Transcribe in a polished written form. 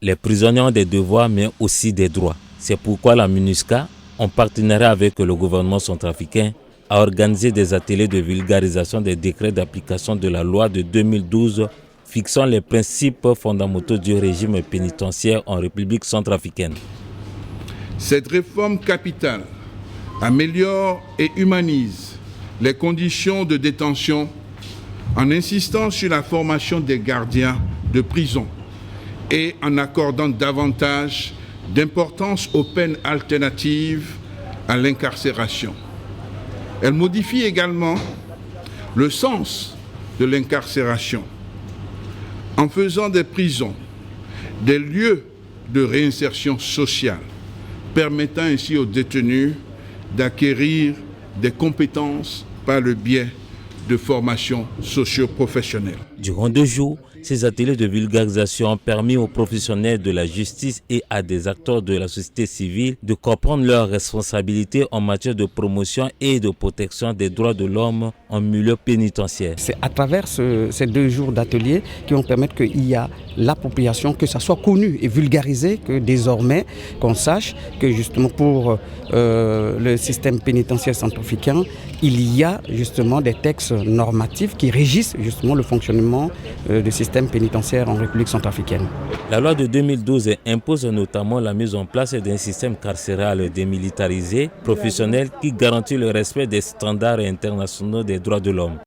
Les prisonniers ont des devoirs mais aussi des droits. C'est pourquoi la MINUSCA, en partenariat avec le gouvernement centrafricain, a organisé des ateliers de vulgarisation des décrets d'application de la loi de 2012 fixant les principes fondamentaux du régime pénitentiaire en République centrafricaine. Cette réforme capitale améliore et humanise les conditions de détention en insistant sur la formation des gardiens de prison et en accordant davantage d'importance aux peines alternatives à l'incarcération. Elle modifie également le sens de l'incarcération en faisant des prisons des lieux de réinsertion sociale, permettant ainsi aux détenus d'acquérir des compétences par le biais de formations socio-professionnelles. Durant 2 jours, ces ateliers de vulgarisation ont permis aux professionnels de la justice et à des acteurs de la société civile de comprendre leurs responsabilités en matière de promotion et de protection des droits de l'homme en milieu pénitentiaire. C'est à travers ces 2 jours d'ateliers qui vont permettre qu'il y a l'appropriation, que ça soit connu et vulgarisé, que désormais qu'on sache que justement pour le système pénitentiaire centrafricain, il y a justement des textes normatifs qui régissent justement le fonctionnement du système pénitentiaire en République centrafricaine. La loi de 2012 impose notamment la mise en place d'un système carcéral démilitarisé, professionnel, qui garantit le respect des standards internationaux des droits de l'homme.